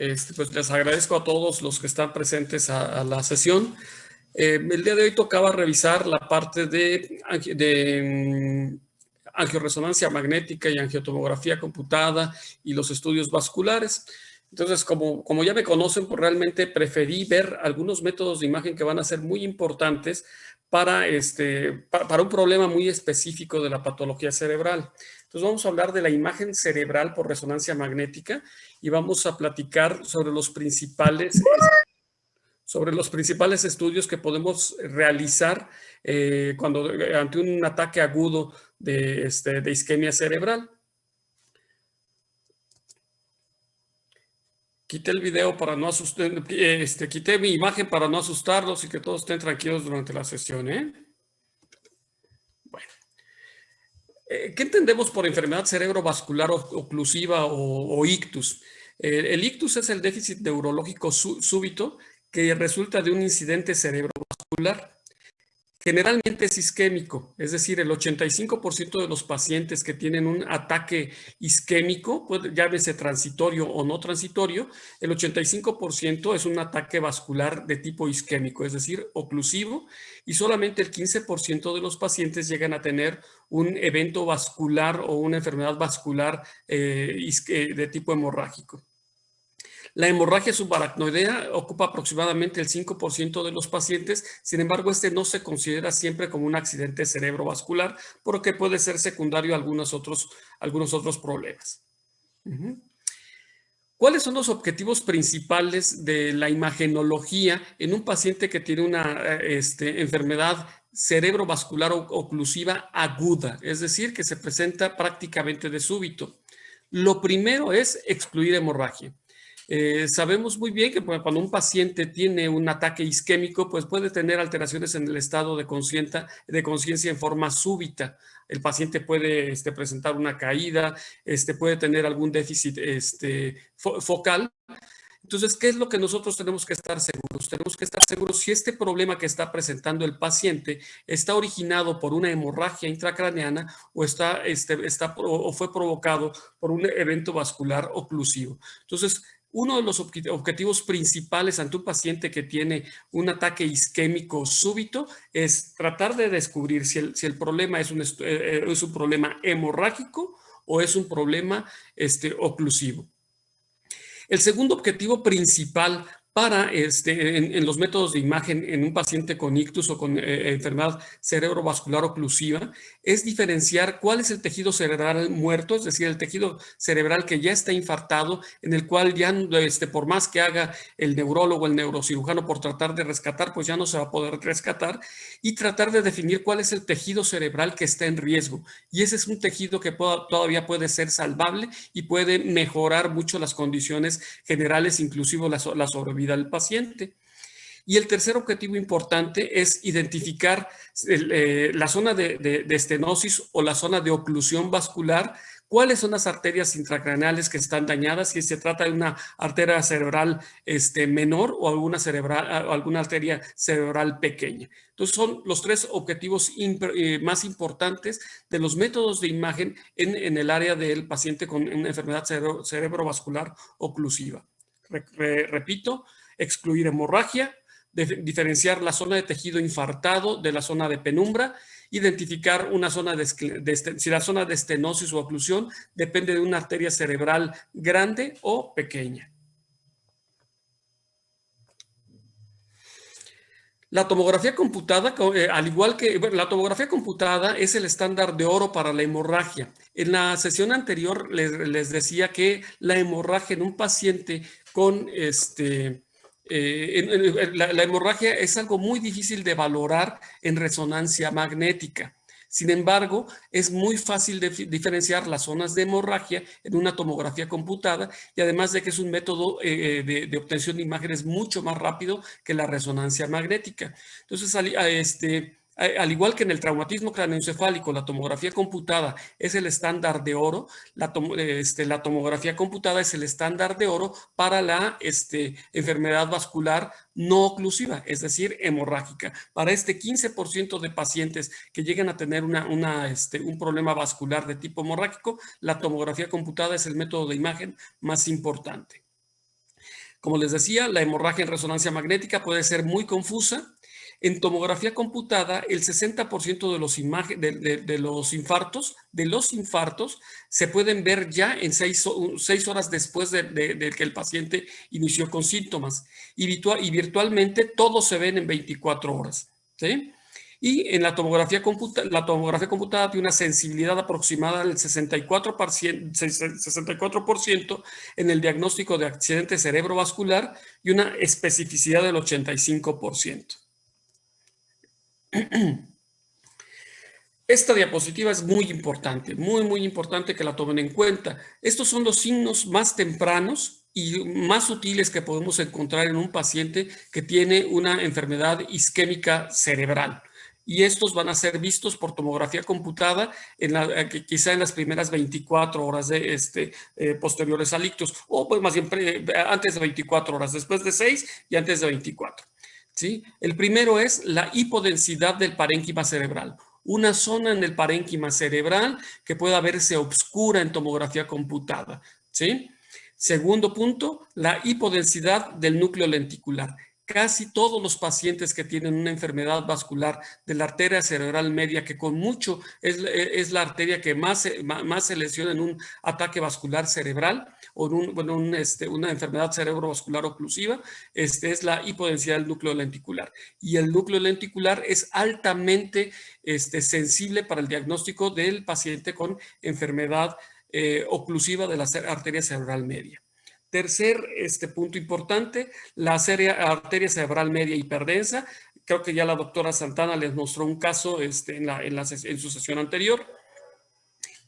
Pues les agradezco a todos los que están presentes a la sesión. El día de hoy tocaba revisar la parte de angioresonancia magnética y angiotomografía computada y los estudios vasculares. Entonces, como ya me conocen, pues realmente preferí ver algunos métodos de imagen que van a ser muy importantes para un problema muy específico de la patología cerebral. Entonces, vamos a hablar de la imagen cerebral por resonancia magnética y vamos a platicar sobre los principales estudios que podemos realizar ante un ataque agudo de isquemia cerebral. Quité el video para no asustar, quité mi imagen para no asustarlos y que todos estén tranquilos durante la sesión, Bueno. ¿Qué entendemos por enfermedad cerebrovascular oclusiva o ictus? El ictus es el déficit neurológico súbito que resulta de un incidente cerebrovascular. Generalmente es isquémico, es decir, el 85% de los pacientes que tienen un ataque isquémico, llámese transitorio o no transitorio, el 85% es un ataque vascular de tipo isquémico, es decir, oclusivo, y solamente el 15% de los pacientes llegan a tener un evento vascular o una enfermedad vascular de tipo hemorrágico. La hemorragia subaracnoidea ocupa aproximadamente el 5% de los pacientes, sin embargo, no se considera siempre como un accidente cerebrovascular, porque puede ser secundario a algunos otros problemas. ¿Cuáles son los objetivos principales de la imagenología en un paciente que tiene una enfermedad cerebrovascular oclusiva aguda? Es decir, que se presenta prácticamente de súbito. Lo primero es excluir hemorragia. Sabemos muy bien que cuando un paciente tiene un ataque isquémico, pues puede tener alteraciones en el estado de conciencia en forma súbita. El paciente puede presentar una caída, puede tener algún déficit focal. Entonces, ¿qué es lo que nosotros tenemos que estar seguros? Tenemos que estar seguros si este problema que está presentando el paciente está originado por una hemorragia intracraneana o fue provocado por un evento vascular oclusivo. Entonces, uno de los objetivos principales ante un paciente que tiene un ataque isquémico súbito es tratar de descubrir si el problema es un problema hemorrágico o es un problema oclusivo. El segundo objetivo principal en los métodos de imagen en un paciente con ictus o con enfermedad cerebrovascular oclusiva es diferenciar cuál es el tejido cerebral muerto, es decir, el tejido cerebral que ya está infartado, en el cual ya por más que haga el neurólogo, el neurocirujano por tratar de rescatar, pues ya no se va a poder rescatar, y tratar de definir cuál es el tejido cerebral que está en riesgo. Y ese es un tejido que todavía puede ser salvable y puede mejorar mucho las condiciones generales, inclusive la sobrevida del paciente. Y el tercer objetivo importante es identificar la zona de estenosis o la zona de oclusión vascular, cuáles son las arterias intracraneales que están dañadas, si se trata de una arteria cerebral menor o alguna arteria cerebral pequeña. Entonces son los tres objetivos más importantes de los métodos de imagen en el área del paciente con una enfermedad cerebrovascular oclusiva. Repito, excluir hemorragia, diferenciar la zona de tejido infartado de la zona de penumbra, identificar una zona si la zona de estenosis o oclusión depende de una arteria cerebral grande o pequeña. La tomografía computada, al igual que la tomografía computada es el estándar de oro para la hemorragia. En la sesión anterior les decía que la hemorragia en un paciente con la hemorragia es algo muy difícil de valorar en resonancia magnética. Sin embargo, es muy fácil de diferenciar las zonas de hemorragia en una tomografía computada, y además de que es un método de obtención de imágenes mucho más rápido que la resonancia magnética. Entonces, al igual que en el traumatismo craneoencefálico, la tomografía computada es el estándar de oro, la tomografía computada es el estándar de oro para la enfermedad vascular no oclusiva, es decir, hemorrágica. Para 15% de pacientes que llegan a tener un problema vascular de tipo hemorrágico, la tomografía computada es el método de imagen más importante. Como les decía, la hemorragia en resonancia magnética puede ser muy confusa. En tomografía computada, el 60% de los infartos se pueden ver ya en 6 horas después de que el paciente inició con síntomas. Y virtualmente todos se ven en 24 horas. ¿Sí? Y en la tomografía computada tiene una sensibilidad aproximada del 64% en el diagnóstico de accidente cerebrovascular y una especificidad del 85%. Esta diapositiva es muy importante, muy importante que la tomen en cuenta. Estos son los signos más tempranos y más sutiles que podemos encontrar en un paciente que tiene una enfermedad isquémica cerebral. Y estos van a ser vistos por tomografía computada quizá en las primeras 24 horas posteriores al ictus, o pues más bien antes de 24 horas, después de 6 y antes de 24. ¿Sí? El primero es la hipodensidad del parénquima cerebral. Una zona en el parénquima cerebral que pueda verse oscura en tomografía computada. ¿Sí? Segundo punto, la hipodensidad del núcleo lenticular. Casi todos los pacientes que tienen una enfermedad vascular de la arteria cerebral media, que con mucho es la arteria que más se lesiona en un ataque vascular cerebral o en una enfermedad cerebrovascular oclusiva, es la hipodensidad del núcleo lenticular. Y el núcleo lenticular es altamente sensible para el diagnóstico del paciente con enfermedad oclusiva de la arteria cerebral media. Tercer punto importante, la arteria cerebral media hiperdensa. Creo que ya la doctora Santana les mostró un caso en su sesión anterior.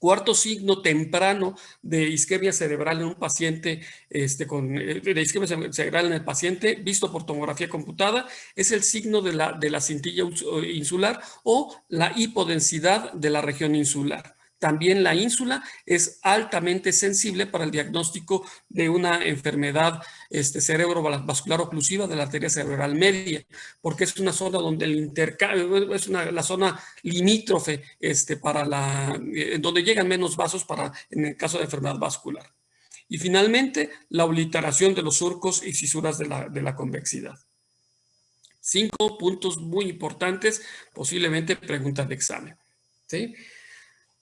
Cuarto signo temprano de isquemia cerebral en un paciente de isquemia cerebral en el paciente visto por tomografía computada es el signo de la cintilla insular o la hipodensidad de la región insular. También la ínsula es altamente sensible para el diagnóstico de una enfermedad cerebrovascular oclusiva de la arteria cerebral media, porque es una zona donde el intercambio, es la zona limítrofe donde llegan menos vasos en el caso de enfermedad vascular. Y finalmente, la obliteración de los surcos y fisuras de la convexidad. 5 puntos muy importantes, posiblemente preguntas de examen. ¿Sí?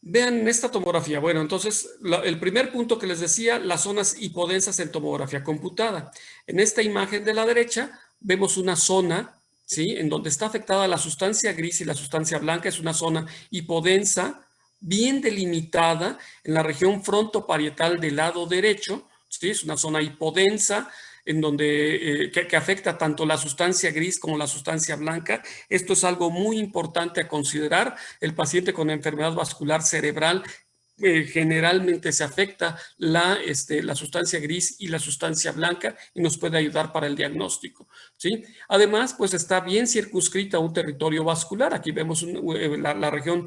Vean esta tomografía. Bueno, entonces, el primer punto que les decía, las zonas hipodensas en tomografía computada. En esta imagen de la derecha, vemos una zona, ¿sí?, en donde está afectada la sustancia gris y la sustancia blanca. Es una zona hipodensa, bien delimitada en la región frontoparietal del lado derecho. ¿Sí? Es una zona hipodensa en donde que afecta tanto la sustancia gris como la sustancia blanca. Esto es algo muy importante a considerar. El paciente con enfermedad vascular cerebral generalmente se afecta la sustancia gris y la sustancia blanca y nos puede ayudar para el diagnóstico. ¿Sí? Además, pues está bien circunscrita a un territorio vascular. Aquí vemos la región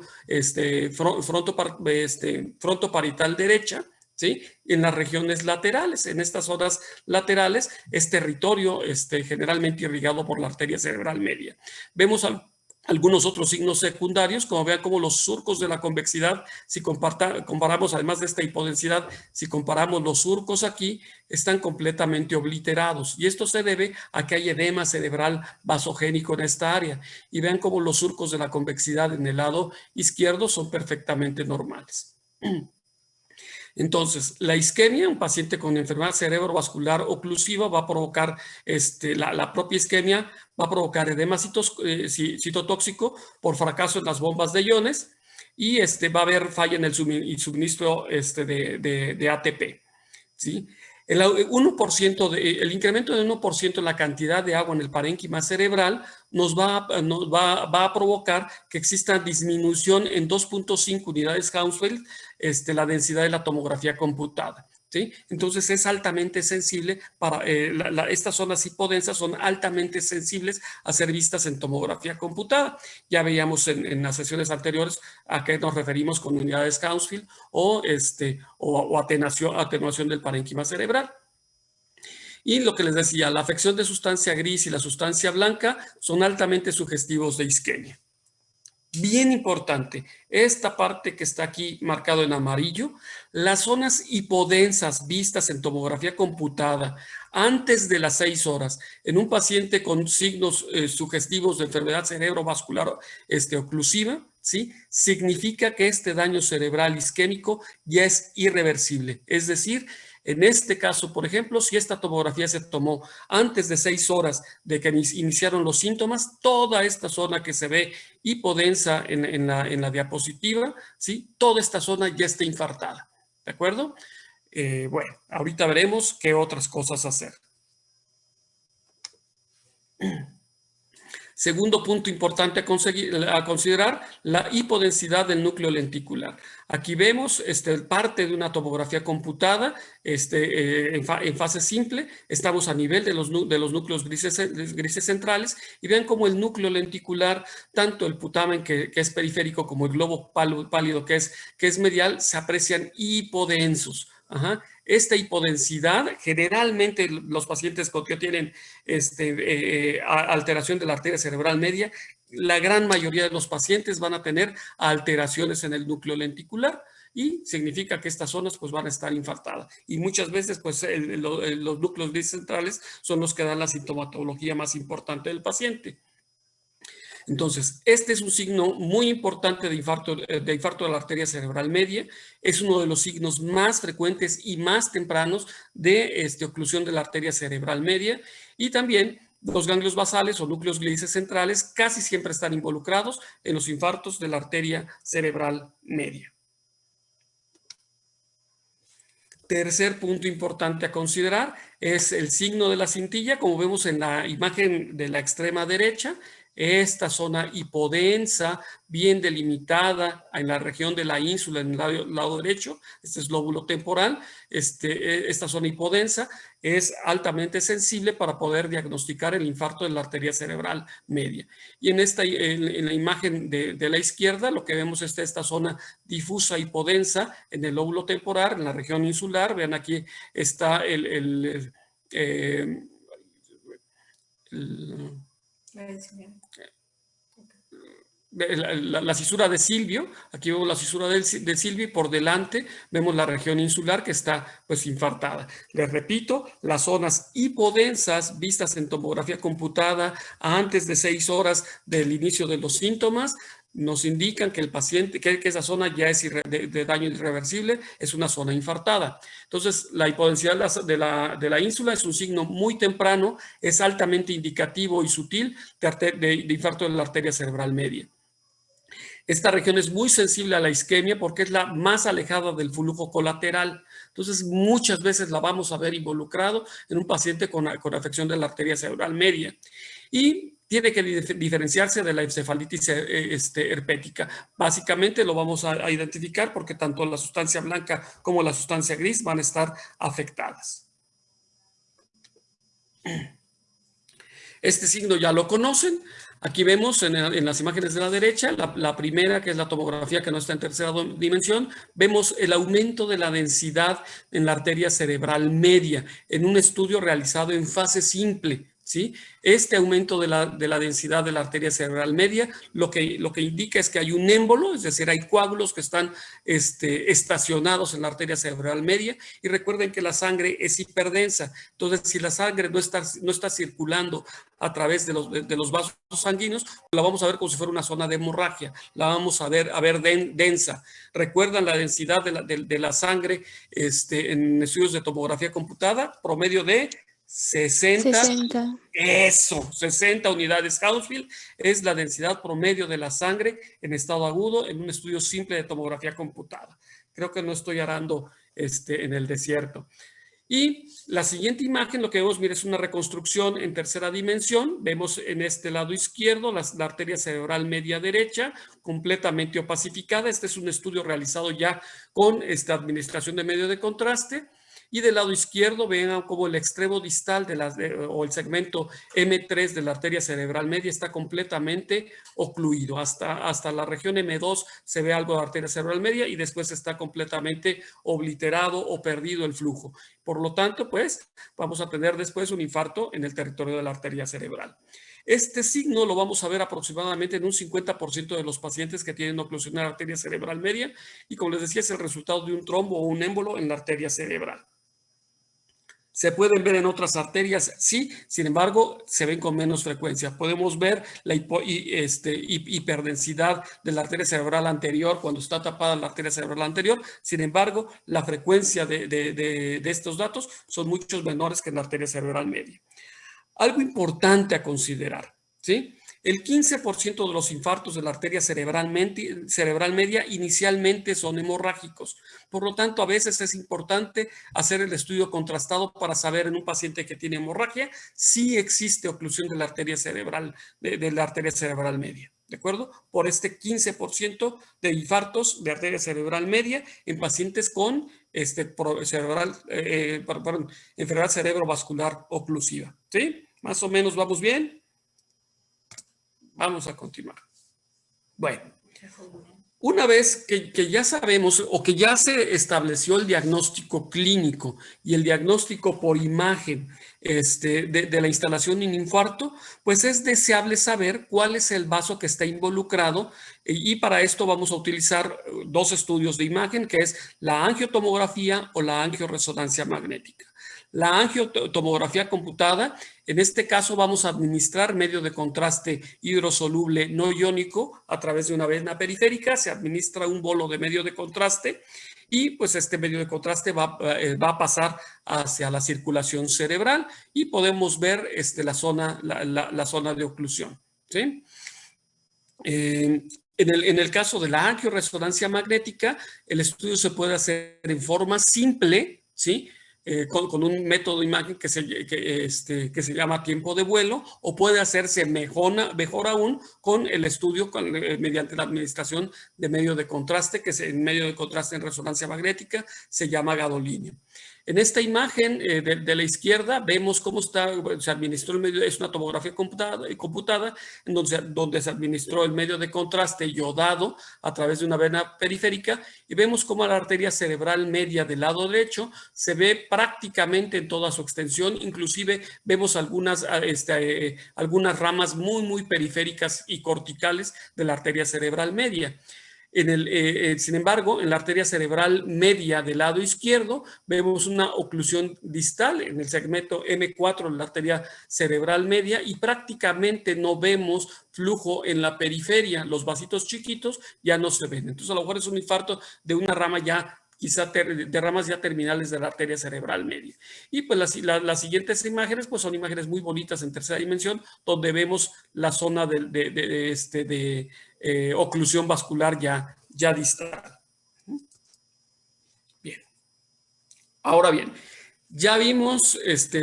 frontoparietal derecha. ¿Sí? En las regiones laterales, en estas zonas laterales, es territorio generalmente irrigado por la arteria cerebral media. Vemos algunos otros signos secundarios, como vean como los surcos de la convexidad, si comparamos, además de esta hipodensidad, si comparamos los surcos aquí, están completamente obliterados. Y esto se debe a que hay edema cerebral vasogénico en esta área. Y vean como los surcos de la convexidad en el lado izquierdo son perfectamente normales. Entonces, la isquemia, un paciente con enfermedad cerebrovascular oclusiva va a provocar, la propia isquemia va a provocar edema citotóxico por fracaso en las bombas de iones y va a haber falla en el suministro de ATP. ¿Sí? El incremento de 1% en la cantidad de agua en el parénquima cerebral nos va a provocar que exista disminución en 2.5 unidades Hounsfield, la densidad de la tomografía computada. ¿Sí? Entonces es altamente sensible estas zonas hipodensas son altamente sensibles a ser vistas en tomografía computada. Ya veíamos en las sesiones anteriores a qué nos referimos con unidades Hounsfield o atenuación del parénquima cerebral. Y lo que les decía, la afección de sustancia gris y la sustancia blanca son altamente sugestivos de isquemia. Bien importante, esta parte que está aquí marcado en amarillo, las zonas hipodensas vistas en tomografía computada antes de las 6 horas en un paciente con signos sugestivos de enfermedad cerebrovascular oclusiva, ¿sí? Significa que este daño cerebral isquémico ya es irreversible. Es decir, en este caso, por ejemplo, si esta tomografía se tomó antes de 6 horas de que iniciaron los síntomas, toda esta zona que se ve hipodensa en la diapositiva, ¿sí? Toda esta zona ya está infartada, ¿de acuerdo? Bueno, ahorita veremos qué otras cosas hacer. Segundo punto importante a considerar, la hipodensidad del núcleo lenticular. Aquí vemos parte de una tomografía computada en fase simple. Estamos a nivel de los núcleos grises centrales y vean cómo el núcleo lenticular, tanto el putamen que es periférico como el globo pálido que es medial, se aprecian hipodensos. Ajá. Esta hipodensidad, generalmente los pacientes que tienen alteración de la arteria cerebral media, la gran mayoría de los pacientes van a tener alteraciones en el núcleo lenticular y significa que estas zonas pues van a estar infartadas. Y muchas veces pues los núcleos centrales son los que dan la sintomatología más importante del paciente. Entonces, este es un signo muy importante de infarto de la arteria cerebral media. Es uno de los signos más frecuentes y más tempranos de oclusión de la arteria cerebral media. Y también los ganglios basales o núcleos gliales centrales casi siempre están involucrados en los infartos de la arteria cerebral media. Tercer punto importante a considerar es el signo de la cintilla, como vemos en la imagen de la extrema derecha. Esta zona hipodensa, bien delimitada en la región de la ínsula, en el lado derecho, este es lóbulo temporal, esta zona hipodensa es altamente sensible para poder diagnosticar el infarto de la arteria cerebral media. Y en la imagen de la izquierda, lo que vemos es esta zona difusa hipodensa en el lóbulo temporal, en la región insular. Vean aquí está la cisura de Silvio. Aquí vemos la cisura de Silvio y por delante vemos la región insular que está pues infartada. Les repito, las zonas hipodensas vistas en tomografía computada antes de 6 horas del inicio de los síntomas nos indican que el paciente, que esa zona ya es de daño irreversible, es una zona infartada. Entonces, la hipodensidad de la ínsula es un signo muy temprano, es altamente indicativo y sutil de infarto de la arteria cerebral media. Esta región es muy sensible a la isquemia porque es la más alejada del flujo colateral. Entonces, muchas veces la vamos a ver involucrado en un paciente con afección de la arteria cerebral media. Y tiene que diferenciarse de la encefalitis herpética. Básicamente lo vamos a identificar porque tanto la sustancia blanca como la sustancia gris van a estar afectadas. Este signo ya lo conocen. Aquí vemos en las imágenes de la derecha, la primera, que es la tomografía que no está en tercera dimensión, vemos el aumento de la densidad en la arteria cerebral media en un estudio realizado en fase simple. ¿Sí? Este aumento de la densidad de la arteria cerebral media lo que indica es que hay un émbolo, es decir, hay coágulos que están estacionados en la arteria cerebral media, y recuerden que la sangre es hiperdensa. Entonces, si la sangre no está circulando a través de los vasos sanguíneos, la vamos a ver como si fuera una zona de hemorragia, la vamos a ver densa. Recuerdan la densidad de la sangre en estudios de tomografía computada, promedio de 60. Eso, 60 unidades Hounsfield es la densidad promedio de la sangre en estado agudo en un estudio simple de tomografía computada. Creo que no estoy arando en el desierto. Y la siguiente imagen, lo que vemos, mira, es una reconstrucción en tercera dimensión. Vemos en este lado izquierdo la arteria cerebral media derecha, completamente opacificada. Este es un estudio realizado ya con administración de medio de contraste. Y del lado izquierdo vean como el extremo distal o el segmento M3 de la arteria cerebral media está completamente ocluido. Hasta la región M2 se ve algo de arteria cerebral media y después está completamente obliterado o perdido el flujo. Por lo tanto, pues vamos a tener después un infarto en el territorio de la arteria cerebral. Este signo lo vamos a ver aproximadamente en un 50% de los pacientes que tienen oclusión en la arteria cerebral media y, como les decía, es el resultado de un trombo o un émbolo en la arteria cerebral. ¿Se pueden ver en otras arterias? Sí, sin embargo, se ven con menos frecuencia. Podemos ver la hiperdensidad de la arteria cerebral anterior cuando está tapada la arteria cerebral anterior. Sin embargo, la frecuencia de estos datos son mucho menores que en la arteria cerebral media. Algo importante a considerar, ¿sí? El 15% de los infartos de la arteria cerebral media inicialmente son hemorrágicos. Por lo tanto, a veces es importante hacer el estudio contrastado para saber en un paciente que tiene hemorragia si existe oclusión de la arteria cerebral, de la arteria cerebral media. ¿De acuerdo? Por este 15% de infartos de arteria cerebral media en pacientes con enfermedad cerebrovascular oclusiva. ¿Sí? Más o menos, ¿vamos bien? Vamos a continuar. Bueno, una vez que ya sabemos o que ya se estableció el diagnóstico clínico y el diagnóstico por imagen de la instalación en infarto, pues es deseable saber cuál es el vaso que está involucrado y para esto vamos a utilizar dos estudios de imagen, que es la angiotomografía o la angioresonancia magnética. La angiotomografía computada, en este caso vamos a administrar medio de contraste hidrosoluble no iónico a través de una vena periférica, se administra un bolo de medio de contraste y pues este medio de contraste va a pasar hacia la circulación cerebral y podemos ver la zona de oclusión, ¿sí? En el caso de la angioresonancia magnética, el estudio se puede hacer en forma simple, ¿sí? Con un método de imagen que se llama tiempo de vuelo, o puede hacerse mejor aún con el estudio mediante la administración de medio de contraste, medio de contraste en resonancia magnética se llama gadolinio. En esta imagen de la izquierda vemos cómo se administró el medio, es una tomografía computada en donde se administró el medio de contraste yodado a través de una vena periférica y vemos cómo la arteria cerebral media del lado derecho se ve prácticamente en toda su extensión, inclusive vemos algunas ramas muy periféricas y corticales de la arteria cerebral media. Sin embargo, en la arteria cerebral media del lado izquierdo vemos una oclusión distal en el segmento M4 de la arteria cerebral media y prácticamente no vemos flujo en la periferia. Los vasitos chiquitos ya no se ven. Entonces, a lo mejor es un infarto de una rama ya quizá de ramas ya terminales de la arteria cerebral media. Y pues las siguientes imágenes pues son imágenes muy bonitas en tercera dimensión, donde vemos la zona de oclusión vascular ya distal. Bien. Ahora bien, ya vimos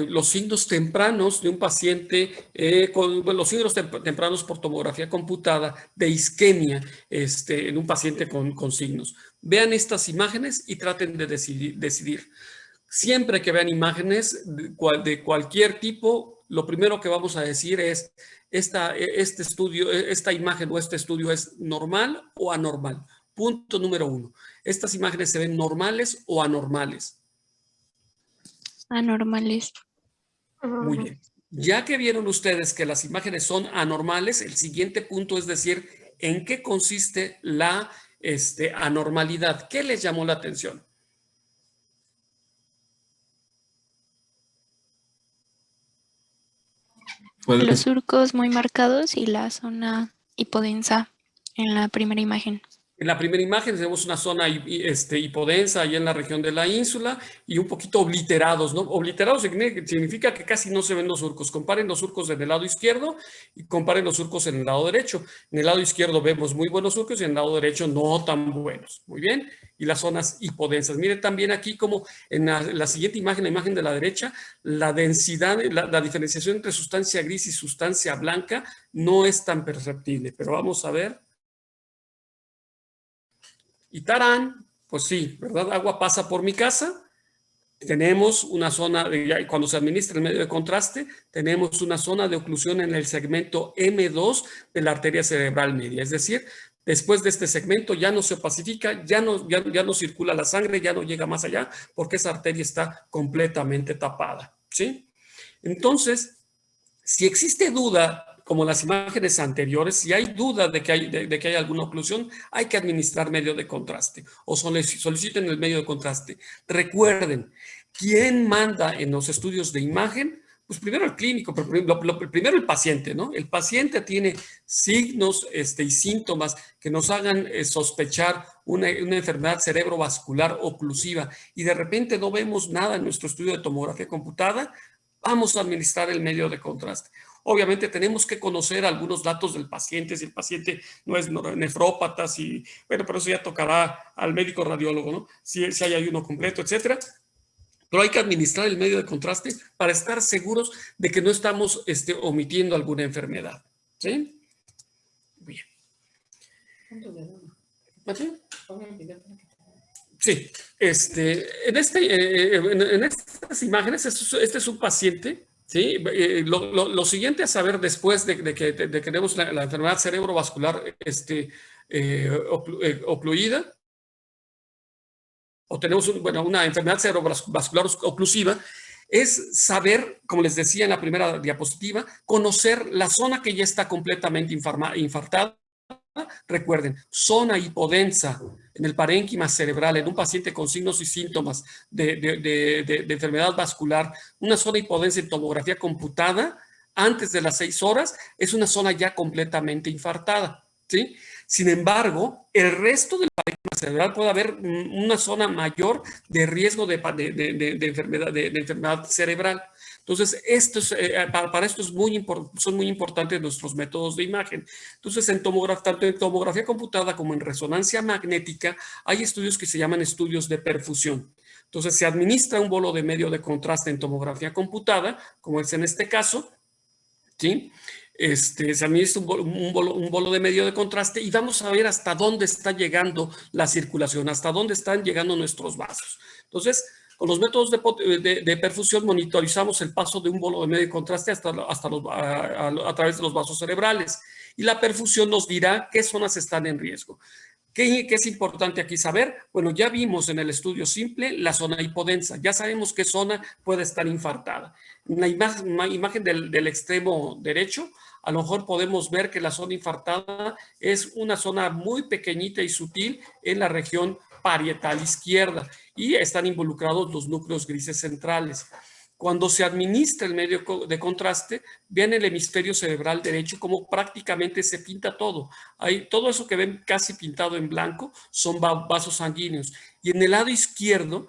los signos tempranos de un paciente, los signos tempranos por tomografía computada de isquemia en un paciente con signos. Vean estas imágenes y traten de decidir. Siempre que vean imágenes de cualquier tipo, lo primero que vamos a decir es, esta imagen o este estudio es normal o anormal. Punto número 1. ¿Estas imágenes se ven normales o anormales? Anormales. Muy bien. Ya que vieron ustedes que las imágenes son anormales, el siguiente punto es decir, ¿en qué consiste la anormalidad? ¿Qué les llamó la atención? Los surcos muy marcados y la zona hipodensa en la primera imagen. En la primera imagen tenemos una zona hipodensa ahí en la región de la ínsula y un poquito obliterados, ¿no? Obliterados significa que casi no se ven los surcos. Comparen los surcos en el lado izquierdo y comparen los surcos en el lado derecho. En el lado izquierdo vemos muy buenos surcos y en el lado derecho no tan buenos. Muy bien. Y las zonas hipodensas. Miren también aquí como en la siguiente imagen, la imagen de la derecha, la densidad, la diferenciación entre sustancia gris y sustancia blanca no es tan perceptible. Pero vamos a ver. Y tarán, pues sí, ¿verdad? Agua pasa por mi casa. Tenemos una zona, cuando se administra el medio de contraste, tenemos una zona de oclusión en el segmento M2 de la arteria cerebral media. Es decir, después de este segmento ya no se opacifica, ya no circula la sangre, ya no llega más allá, porque esa arteria está completamente tapada, ¿sí? Entonces, si existe duda como las imágenes anteriores, si hay duda de que hay alguna oclusión, hay que administrar medio de contraste o soliciten el medio de contraste. Recuerden, ¿quién manda en los estudios de imagen? Pues primero el clínico, pero primero el paciente, ¿no? El paciente tiene signos y síntomas que nos hagan sospechar una enfermedad cerebrovascular oclusiva y de repente no vemos nada en nuestro estudio de tomografía computada, vamos a administrar el medio de contraste. Obviamente tenemos que conocer algunos datos del paciente, si el paciente no es nefrópata, bueno, pero eso ya tocará al médico radiólogo, ¿no? Si hay ayuno completo, etcétera. Pero hay que administrar el medio de contraste para estar seguros de que no estamos omitiendo alguna enfermedad. ¿Sí? Bien. Sí. En estas imágenes, este es un paciente. ¿Sí? Lo siguiente a saber después de que tenemos la enfermedad cerebrovascular ocluida, o tenemos una enfermedad cerebrovascular oclusiva, es saber, como les decía en la primera diapositiva, conocer la zona que ya está completamente infartada. Recuerden, zona hipodensa en el parénquima cerebral, en un paciente con signos y síntomas de enfermedad vascular, una zona hipodensa en tomografía computada antes de las 6 horas, es una zona ya completamente infartada. ¿Sí? Sin embargo, el resto del parénquima cerebral puede haber una zona mayor de riesgo de enfermedad cerebral. Entonces, para esto son muy importantes nuestros métodos de imagen. Entonces, tanto en tomografía computada como en resonancia magnética, hay estudios que se llaman estudios de perfusión. Entonces, se administra un bolo de medio de contraste en tomografía computada, como es en este caso, ¿sí? Se administra un bolo de medio de contraste y vamos a ver hasta dónde está llegando la circulación, hasta dónde están llegando nuestros vasos. Entonces, con los métodos de perfusión monitorizamos el paso de un bolo de medio de contraste a través de los vasos cerebrales y la perfusión nos dirá qué zonas están en riesgo. ¿Qué es importante aquí saber? Bueno, ya vimos en el estudio simple la zona hipodensa, ya sabemos qué zona puede estar infartada. En la imagen del extremo derecho, a lo mejor podemos ver que la zona infartada es una zona muy pequeñita y sutil en la región parietal izquierda y están involucrados los núcleos grises centrales. Cuando se administra el medio de contraste, vean el hemisferio cerebral derecho como prácticamente se pinta todo. Todo eso que ven casi pintado en blanco son vasos sanguíneos. Y en el lado izquierdo,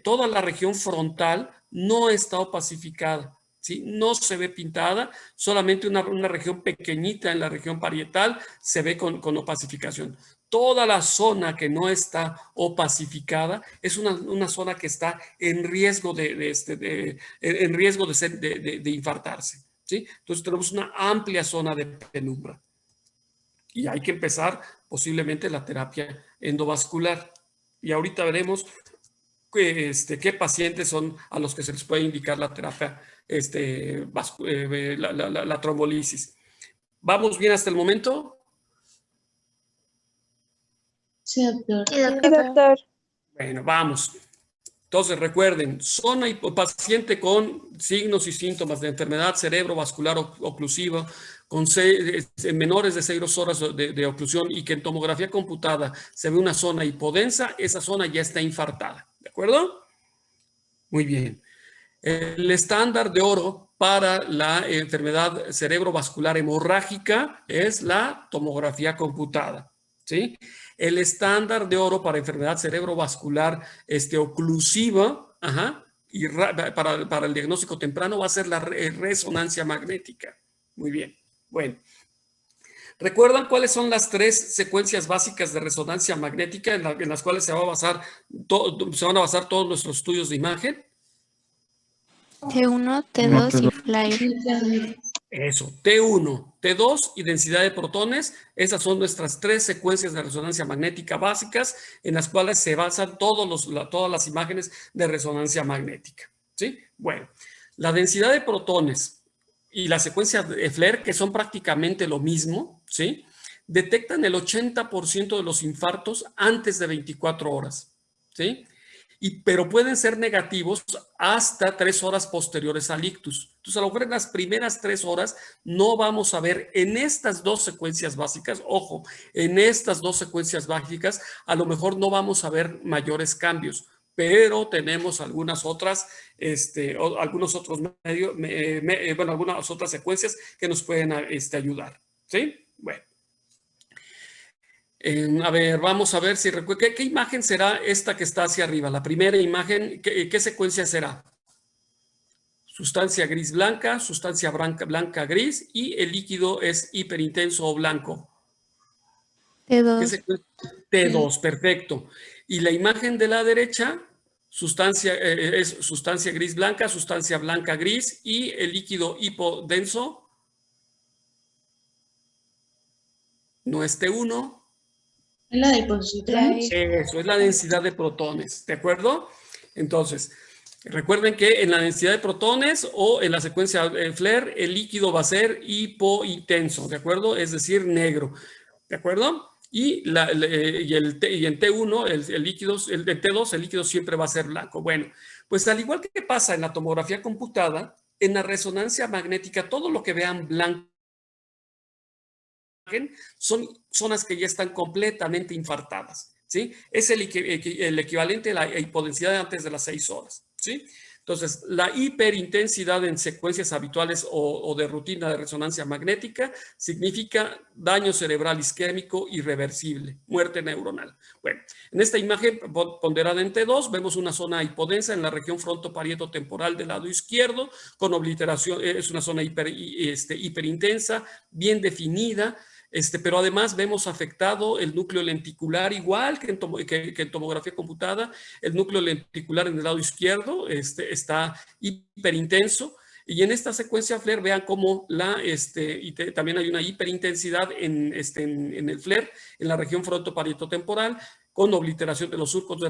toda la región frontal no está opacificada. ¿Sí? No se ve pintada, solamente una región pequeñita en la región parietal se ve con opacificación. Toda la zona que no está opacificada es una zona que está en riesgo de infartarse. ¿Sí? Entonces tenemos una amplia zona de penumbra. Y hay que empezar posiblemente la terapia endovascular. Y ahorita veremos qué pacientes son a los que se les puede indicar la terapia, la trombolisis. ¿Vamos bien hasta el momento? Sí, doctor. Sí, doctor. Bueno, vamos. Entonces, recuerden, zona y paciente con signos y síntomas de enfermedad cerebrovascular oclusiva, con menores de 6 horas de oclusión y que en tomografía computada se ve una zona hipodensa, esa zona ya está infartada. ¿De acuerdo? Muy bien. El estándar de oro para la enfermedad cerebrovascular hemorrágica es la tomografía computada. ¿Sí? El estándar de oro para enfermedad cerebrovascular oclusiva, y para el diagnóstico temprano va a ser la resonancia magnética. Muy bien. Bueno. ¿Recuerdan cuáles son las 3 secuencias básicas de resonancia magnética en las cuales se van a basar todos nuestros estudios de imagen? T1, T2 y FLIRE. Eso, T1, T2 y densidad de protones. Esas son nuestras 3 secuencias de resonancia magnética básicas en las cuales se basan todas las imágenes de resonancia magnética. ¿Sí? Bueno, la densidad de protones y la secuencia de FLIRE, que son prácticamente lo mismo, ¿sí? Detectan el 80% de los infartos antes de 24 horas. ¿Sí? pero pueden ser negativos hasta 3 horas posteriores al ictus. Entonces, a lo mejor en las primeras 3 horas no vamos a ver en estas 2 secuencias básicas, ojo, en estas 2 secuencias básicas, a lo mejor no vamos a ver mayores cambios, pero tenemos algunas otras, algunos otros medios, bueno, algunas otras secuencias que nos pueden ayudar, ¿sí? Bueno. A ver, vamos a ver si recuerda. ¿Qué imagen será esta que está hacia arriba? La primera imagen, ¿qué secuencia será? Sustancia gris blanca, sustancia blanca gris y el líquido es hiperintenso o blanco. T2. T2, perfecto. Y la imagen de la derecha, es sustancia gris blanca, sustancia blanca gris y el líquido hipodenso. No es T1. ¿Es la de positrones? Eso, es la densidad de protones, ¿de acuerdo? Entonces, recuerden que en la densidad de protones o en la secuencia Flair, el líquido va a ser hipointenso, ¿de acuerdo? Es decir, negro, ¿de acuerdo? Y en T1, el líquido, el de T2, el líquido siempre va a ser blanco. Bueno, pues al igual que pasa en la tomografía computada, en la resonancia magnética, todo lo que vean blanco son zonas que ya están completamente infartadas, ¿sí? Es el equivalente a la hipodensidad antes de las 6 horas, ¿sí? Entonces, la hiperintensidad en secuencias habituales o de rutina de resonancia magnética significa daño cerebral isquémico irreversible, muerte neuronal. Bueno, en esta imagen ponderada en T2 vemos una zona hipodensa en la región frontoparieto-temporal del lado izquierdo, con obliteración, es una zona hiperintensa, bien definida, pero además vemos afectado el núcleo lenticular, igual que en tomografía computada, el núcleo lenticular en el lado izquierdo está hiperintenso. Y en esta secuencia FLAIR vean cómo también hay una hiperintensidad en el FLAIR, en la región frontoparieto-temporal, con obliteración de los surcos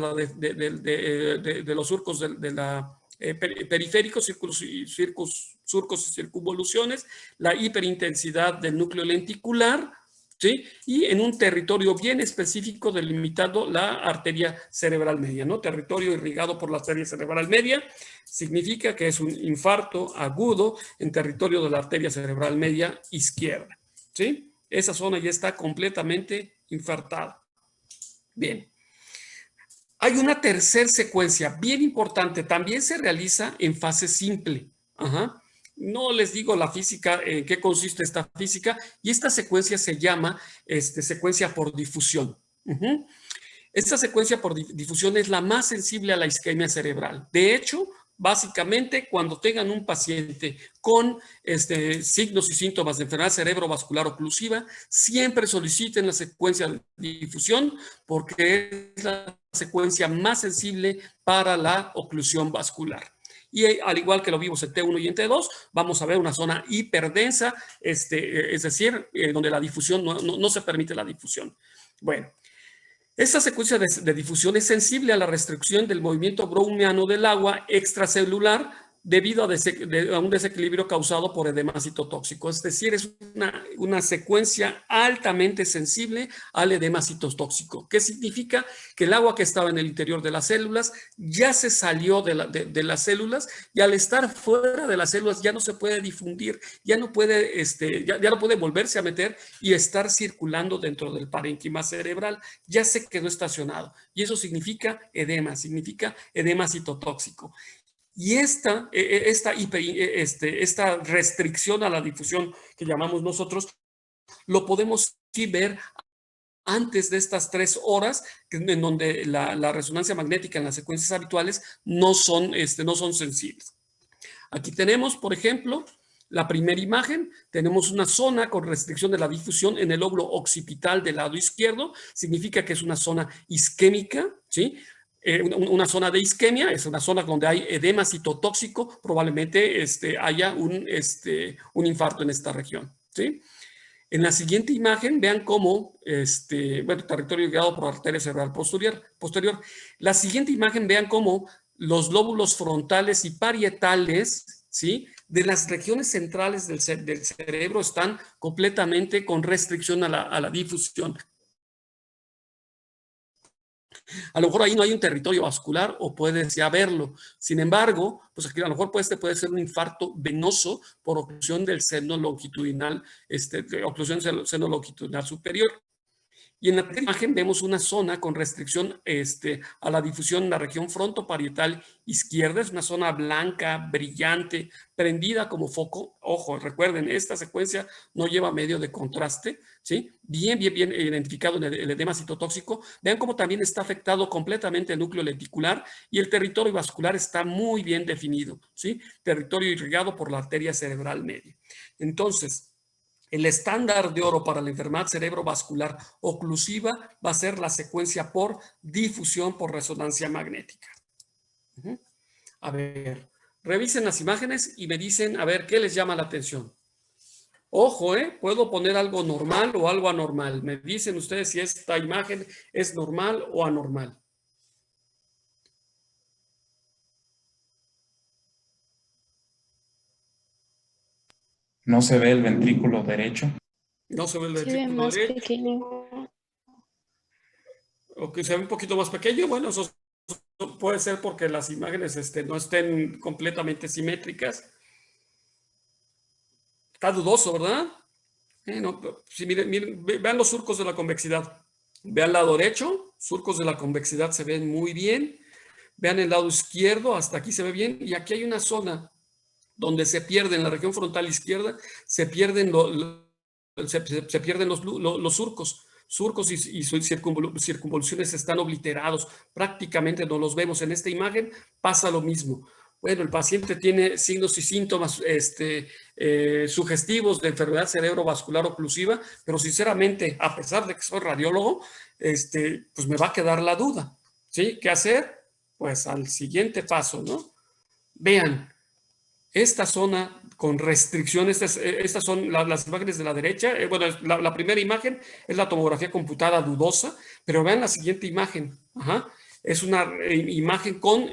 periféricos, surcos y circunvoluciones, la hiperintensidad del núcleo lenticular, ¿sí? Y en un territorio bien específico delimitado la arteria cerebral media, ¿no? Territorio irrigado por la arteria cerebral media significa que es un infarto agudo en territorio de la arteria cerebral media izquierda, ¿sí? Esa zona ya está completamente infartada. Bien. Hay una tercera secuencia bien importante, también se realiza en fase simple. Ajá. No les digo la física, en qué consiste esta física, y esta secuencia se llama secuencia por difusión. Esta secuencia por difusión es la más sensible a la isquemia cerebral. De hecho, básicamente, cuando tengan un paciente con signos y síntomas de enfermedad cerebrovascular oclusiva, siempre soliciten la secuencia de difusión porque es la secuencia más sensible para la oclusión vascular. Y al igual que lo vimos en T1 y en T2, vamos a ver una zona hiperdensa, es decir, donde la difusión no se permite la difusión. Bueno. Esta secuencia de difusión es sensible a la restricción del movimiento browniano del agua extracelular debido a un desequilibrio causado por edema citotóxico. Es decir, es una secuencia altamente sensible al edema citotóxico. ¿Qué significa? Que el agua que estaba en el interior de las células ya se salió de las células y al estar fuera de las células ya no se puede difundir, ya no puede, ya no puede volverse a meter y estar circulando dentro del parénquima cerebral. Ya se quedó estacionado y eso significa edema citotóxico. Y esta restricción a la difusión que llamamos nosotros, lo podemos sí ver antes de estas 3 horas, en donde la resonancia magnética en las secuencias habituales no son sensibles. Aquí tenemos, por ejemplo, la primera imagen. Tenemos una zona con restricción de la difusión en el lóbulo occipital del lado izquierdo. Significa que es una zona isquémica, ¿sí? Una zona de isquemia, es una zona donde hay edema citotóxico, probablemente haya un infarto en esta región, ¿sí? En la siguiente imagen, vean cómo, territorio irrigado por arteria cerebral posterior. La siguiente imagen, vean cómo los lóbulos frontales y parietales, ¿sí?, de las regiones centrales del cerebro están completamente con restricción a la difusión. A lo mejor ahí no hay un territorio vascular o puedes ya verlo. Sin embargo, pues aquí a lo mejor puede ser un infarto venoso por oclusión del seno longitudinal, oclusión del seno longitudinal superior. Y en la primera imagen vemos una zona con restricción a la difusión en la región frontoparietal izquierda. Es una zona blanca, brillante, prendida como foco. Ojo, recuerden, esta secuencia no lleva medio de contraste, ¿sí? Bien identificado en el edema citotóxico. Vean cómo también está afectado completamente el núcleo lenticular y el territorio vascular está muy bien definido, ¿sí? Territorio irrigado por la arteria cerebral media. Entonces, el estándar de oro para la enfermedad cerebrovascular oclusiva va a ser la secuencia por difusión por resonancia magnética. A ver, revisen las imágenes y me dicen, a ver, ¿qué les llama la atención? Ojo, puedo poner algo normal o algo anormal. Me dicen ustedes si esta imagen es normal o anormal. No se ve el ventrículo derecho. No se ve el Se ve ventrículo más derecho. pequeño. O que se ve un poquito más pequeño. Bueno, eso puede ser porque las imágenes no estén completamente simétricas. Está dudoso, ¿verdad? No, sí, miren, vean los surcos de la convexidad. Vean el lado derecho, surcos de la convexidad se ven muy bien. Vean el lado izquierdo, hasta aquí se ve bien. Y aquí hay una zona donde se pierde, en la región frontal izquierda, se pierden, se pierden los surcos. Surcos y circunvoluciones están obliterados. Prácticamente no los vemos. En esta imagen pasa lo mismo. Bueno, el paciente tiene signos y síntomas sugestivos de enfermedad cerebrovascular oclusiva, pero sinceramente, a pesar de que soy radiólogo, pues me va a quedar la duda, ¿sí? ¿Qué hacer? Pues al siguiente paso, ¿no? Vean, esta zona con restricciones, estas son las imágenes de la derecha. Bueno, la primera imagen es la tomografía computada dudosa, pero vean la siguiente imagen. Ajá. Es una imagen con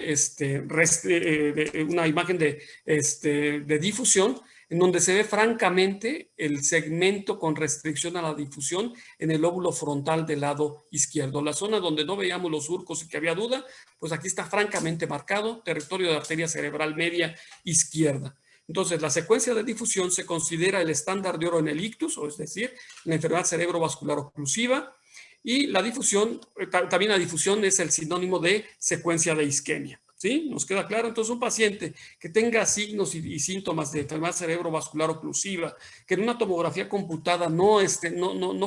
una imagen de difusión, en donde se ve francamente el segmento con restricción a la difusión en el lóbulo frontal del lado izquierdo. La zona donde no veíamos los surcos y que había duda, pues aquí está francamente marcado, territorio de arteria cerebral media izquierda. Entonces, la secuencia de difusión se considera el estándar de oro en el ictus, o es decir, la enfermedad cerebrovascular oclusiva, y la difusión, también la difusión es el sinónimo de secuencia de isquemia. ¿Sí? ¿Nos queda claro? Entonces, un paciente que tenga signos y síntomas de enfermedad cerebrovascular oclusiva, que en una tomografía computada no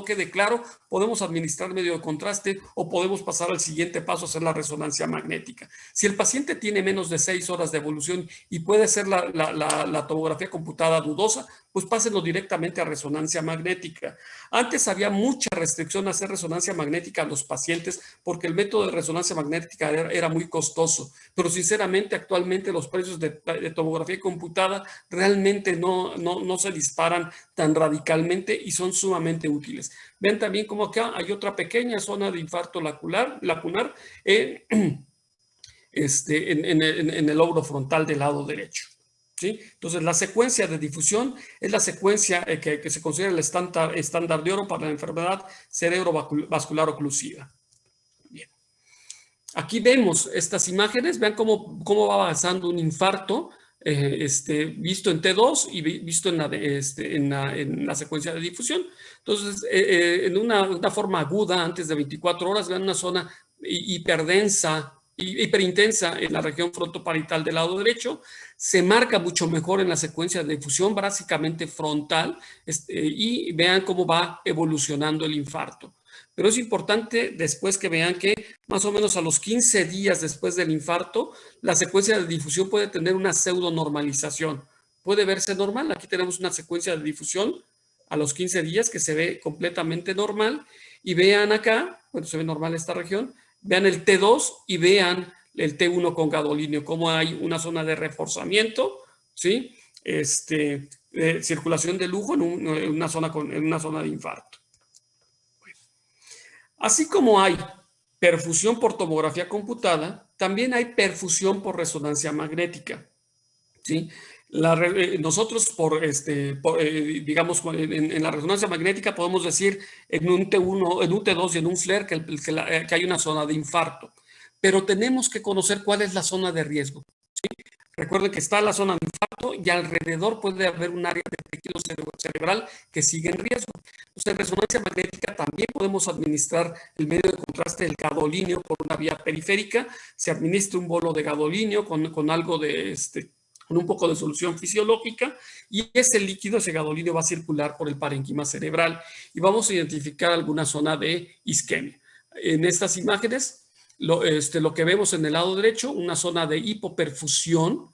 quede claro, podemos administrar medio de contraste o podemos pasar al siguiente paso, hacer la resonancia magnética. Si el paciente tiene menos de 6 horas de evolución y puede ser la tomografía computada dudosa, pues pásenlo directamente a resonancia magnética. Antes había mucha restricción a hacer resonancia magnética a los pacientes porque el método de resonancia magnética era muy costoso, pero sinceramente actualmente los precios de tomografía computada realmente no se disparan tan radicalmente y son sumamente útiles. Ven también como acá hay otra pequeña zona de infarto lacunar en el lóbulo frontal del lado derecho. ¿Sí? Entonces, la secuencia de difusión es la secuencia que se considera el estándar de oro para la enfermedad cerebrovascular oclusiva. Bien. Aquí vemos estas imágenes, vean cómo va avanzando un infarto visto en T2 y visto en la secuencia de difusión. Entonces, en una forma aguda, antes de 24 horas, vean una zona hiperdensa, hiperintensa en la región frontoparietal del lado derecho, se marca mucho mejor en la secuencia de difusión, básicamente frontal, y vean cómo va evolucionando el infarto. Pero es importante después que vean que más o menos a los 15 días después del infarto, la secuencia de difusión puede tener una pseudonormalización. Puede verse normal. Aquí tenemos una secuencia de difusión a los 15 días que se ve completamente normal. Y vean acá, bueno, se ve normal esta región, vean el T2 y vean el T1 con gadolinio, cómo hay una zona de reforzamiento, ¿sí? Circulación de lujo en una zona de infarto. Así como hay perfusión por tomografía computada, también hay perfusión por resonancia magnética. ¿Sí? Nosotros, digamos, en la resonancia magnética podemos decir en un T1, en un T2 y en un FLAIR que hay una zona de infarto, pero tenemos que conocer cuál es la zona de riesgo. ¿Sí? Recuerden que está la zona de infarto y alrededor puede haber un área de tejido cerebral que sigue en riesgo. Entonces, en resonancia magnética también podemos administrar el medio de contraste del gadolínio por una vía periférica. Se administra un bolo de gadolínio con algo de con un poco de solución fisiológica, y ese líquido, ese gadolínio, va a circular por el parénquima cerebral y vamos a identificar alguna zona de isquemia. En estas imágenes, lo que vemos en el lado derecho, una zona de hipoperfusión,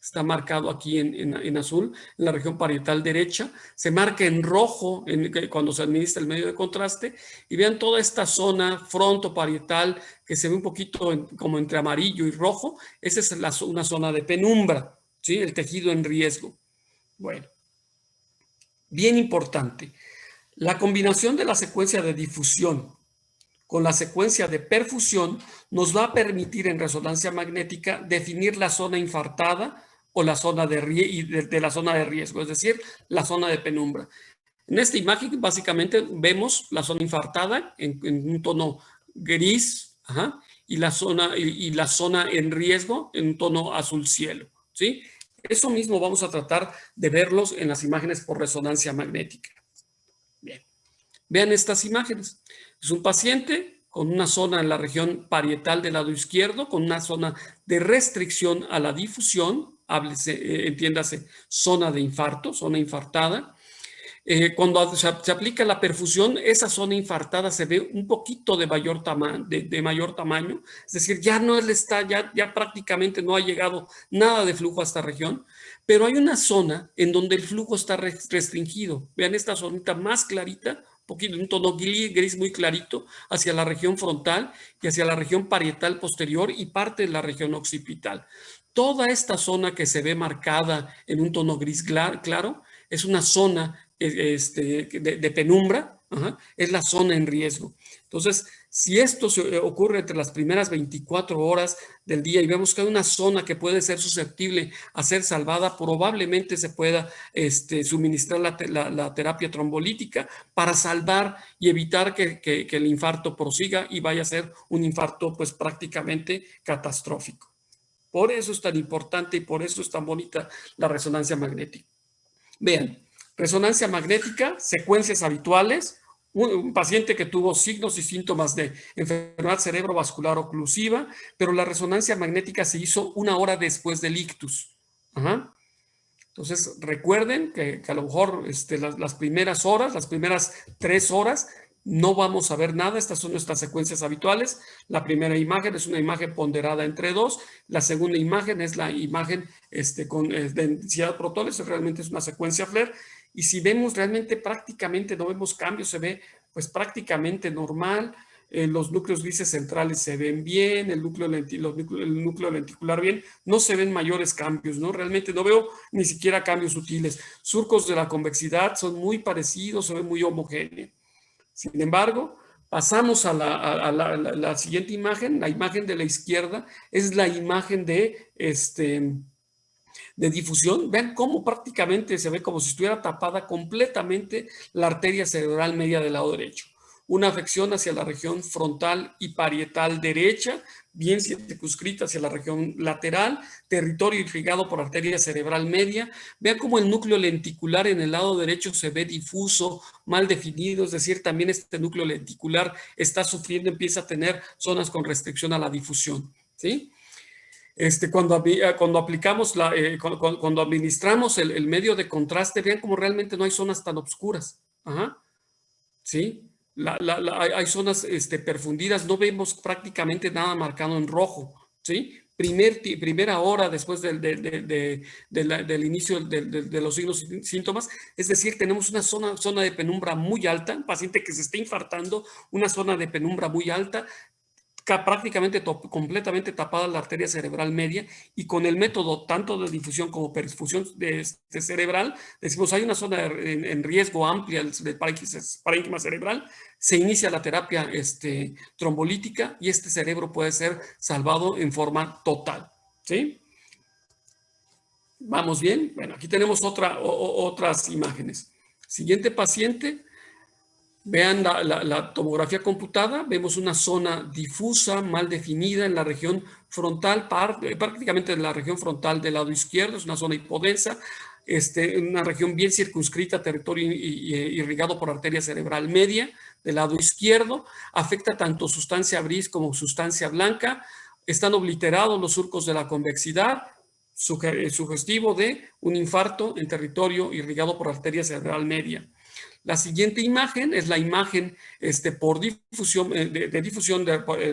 está marcado aquí en azul, en la región parietal derecha, se marca en rojo cuando se administra el medio de contraste, y vean toda esta zona frontoparietal que se ve un poquito como entre amarillo y rojo. Esa es una zona de penumbra, ¿sí? El tejido en riesgo. Bueno, bien importante, la combinación de la secuencia de difusión con la secuencia de perfusión nos va a permitir en resonancia magnética definir la zona infartada o la zona de la zona de riesgo, es decir, la zona de penumbra. En esta imagen básicamente vemos la zona infartada en un tono gris, y la zona en riesgo en un tono azul cielo, ¿sí? Eso mismo vamos a tratar de verlos en las imágenes por resonancia magnética. Bien, vean estas imágenes. Es un paciente con una zona en la región parietal del lado izquierdo, con una zona de restricción a la difusión, entiéndase, zona de infarto, zona infartada. Cuando se aplica la perfusión, esa zona infartada se ve un poquito de mayor tamaño, es decir, ya prácticamente no ha llegado nada de flujo a esta región, pero hay una zona en donde el flujo está restringido. Vean esta zonita más clarita, un poquito, un tono gris muy clarito, hacia la región frontal y hacia la región parietal posterior y parte de la región occipital. Toda esta zona que se ve marcada en un tono gris claro es una zona de penumbra, es la zona en riesgo. Entonces, si esto ocurre entre las primeras 24 horas del día y vemos que hay una zona que puede ser susceptible a ser salvada, probablemente se pueda suministrar la terapia trombolítica para salvar y evitar que el infarto prosiga y vaya a ser un infarto pues prácticamente catastrófico. Por eso es tan importante y por eso es tan bonita la resonancia magnética. Vean, resonancia magnética, secuencias habituales, un paciente que tuvo signos y síntomas de enfermedad cerebrovascular oclusiva, pero la resonancia magnética se hizo 1 hora después del ictus. Entonces, recuerden que a lo mejor las primeras horas, las primeras 3 horas, no vamos a ver nada. Estas son nuestras secuencias habituales. La primera imagen es una imagen ponderada entre 2. La segunda imagen es la imagen con densidad protones. Realmente es una secuencia FLAIR. Y si vemos realmente prácticamente no vemos cambios, se ve pues prácticamente normal. Los núcleos grises centrales se ven bien, el núcleo lenticular bien, no se ven mayores cambios, ¿no? Realmente no veo ni siquiera cambios sutiles. Surcos de la convexidad son muy parecidos, se ven muy homogéneos. Sin embargo, pasamos a la siguiente imagen. La imagen de la izquierda es la imagen de difusión. Vean cómo prácticamente se ve como si estuviera tapada completamente la arteria cerebral media del lado derecho. Una afección hacia la región frontal y parietal derecha, bien circunscrita hacia la región lateral, territorio irrigado por arteria cerebral media. Vean cómo el núcleo lenticular en el lado derecho se ve difuso, mal definido, es decir, también este núcleo lenticular está sufriendo, empieza a tener zonas con restricción a la difusión, ¿sí? Cuando aplicamos, cuando administramos el medio de contraste, vean cómo realmente no hay zonas tan oscuras, ¿sí? Hay zonas perfundidas, no vemos prácticamente nada marcado en rojo, ¿sí? Primera hora después del inicio de los signos y síntomas, es decir, tenemos una zona de penumbra muy alta, un paciente que se está infartando, una zona de penumbra muy alta, prácticamente completamente tapada la arteria cerebral media, y con el método tanto de difusión como perfusión cerebral, decimos hay una zona en riesgo amplia del parénquima cerebral, se inicia la terapia trombolítica y este cerebro puede ser salvado en forma total, ¿sí? ¿Vamos bien? Bueno, aquí tenemos otras imágenes. Siguiente paciente. Vean la tomografía computada, vemos una zona difusa, mal definida en la región frontal, prácticamente en la región frontal del lado izquierdo, es una zona hipodensa, una región bien circunscrita, territorio irrigado por arteria cerebral media del lado izquierdo, afecta tanto sustancia gris como sustancia blanca, están obliterados los surcos de la convexidad, sugestivo de un infarto en territorio irrigado por arteria cerebral media. La siguiente imagen es la imagen por difusión,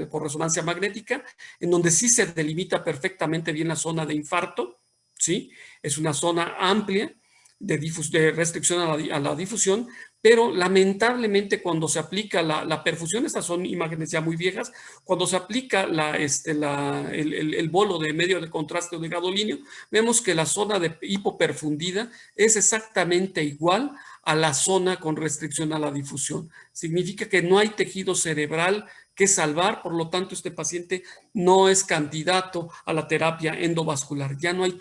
por resonancia magnética, en donde sí se delimita perfectamente bien la zona de infarto, ¿sí? Es una zona amplia de restricción a la difusión, pero lamentablemente cuando se aplica la perfusión, estas son imágenes ya muy viejas, cuando se aplica el bolo de medio de contraste o de gadolinio, vemos que la zona de hipoperfundida es exactamente igual a la zona con restricción a la difusión. Significa que no hay tejido cerebral que salvar, por lo tanto este paciente no es candidato a la terapia endovascular. Ya no hay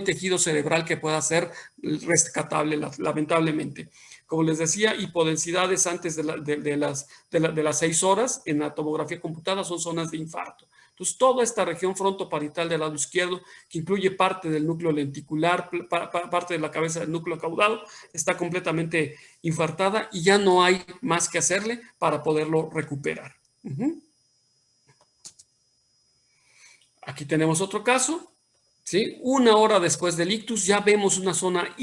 tejido cerebral que pueda ser rescatable, lamentablemente. Como les decía, hipodensidades antes de las 6 horas en la tomografía computada son zonas de infarto. Entonces, toda esta región frontoparietal del lado izquierdo, que incluye parte del núcleo lenticular, parte de la cabeza del núcleo caudado, está completamente infartada y ya no hay más que hacerle para poderlo recuperar. Aquí tenemos otro caso. ¿Sí? 1 hora después del ictus ya vemos una zona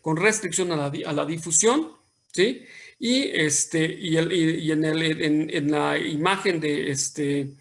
con restricción a la difusión, ¿sí? Y en la imagen de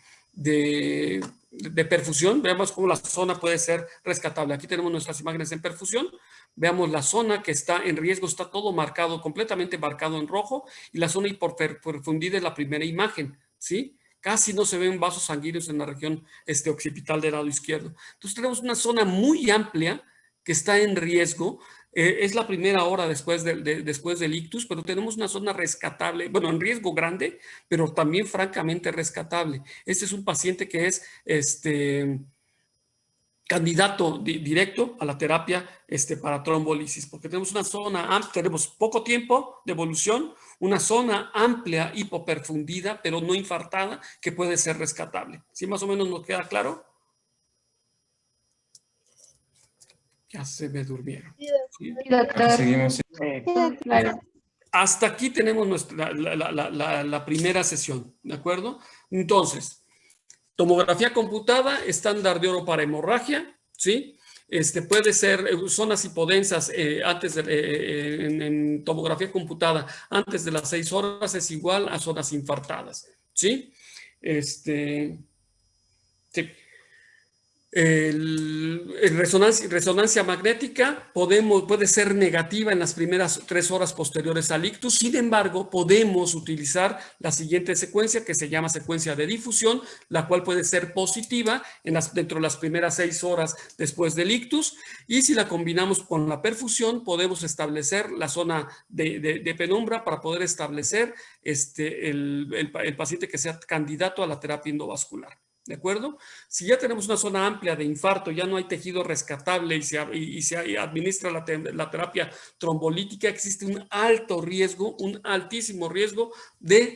perfusión, veamos cómo la zona puede ser rescatable. Aquí tenemos nuestras imágenes en perfusión. Veamos la zona que está en riesgo, está todo marcado, completamente marcado en rojo, y la zona hiperperfundida es la primera imagen, ¿sí? Casi no se ven vasos sanguíneos en la región occipital del lado izquierdo. Entonces tenemos una zona muy amplia que está en riesgo. Es la primera hora después del ictus, pero tenemos una zona rescatable, bueno, en riesgo grande, pero también francamente rescatable. Este es un paciente que es candidato directo a la terapia para trombolisis, porque tenemos una zona, tenemos poco tiempo de evolución, una zona amplia hipoperfundida, pero no infartada, que puede ser rescatable. ¿Sí más o menos nos queda claro? Ya se me durmieron. ¿Sí? Aquí seguimos. Claro. Hasta aquí tenemos la primera sesión, ¿de acuerdo? Entonces, tomografía computada, estándar de oro para hemorragia, ¿sí? Puede ser zonas hipodensas en tomografía computada antes de las 6 horas es igual a zonas infartadas, ¿sí? Sí. Resonancia magnética puede ser negativa en las primeras 3 horas posteriores al ictus. Sin embargo, podemos utilizar la siguiente secuencia que se llama secuencia de difusión, la cual puede ser positiva dentro de las primeras 6 horas después del ictus. Y si la combinamos con la perfusión, podemos establecer la zona de penumbra para poder establecer el paciente que sea candidato a la terapia endovascular. ¿De acuerdo? Si ya tenemos una zona amplia de infarto, ya no hay tejido rescatable y se administra la terapia trombolítica, existe un alto riesgo, un altísimo riesgo de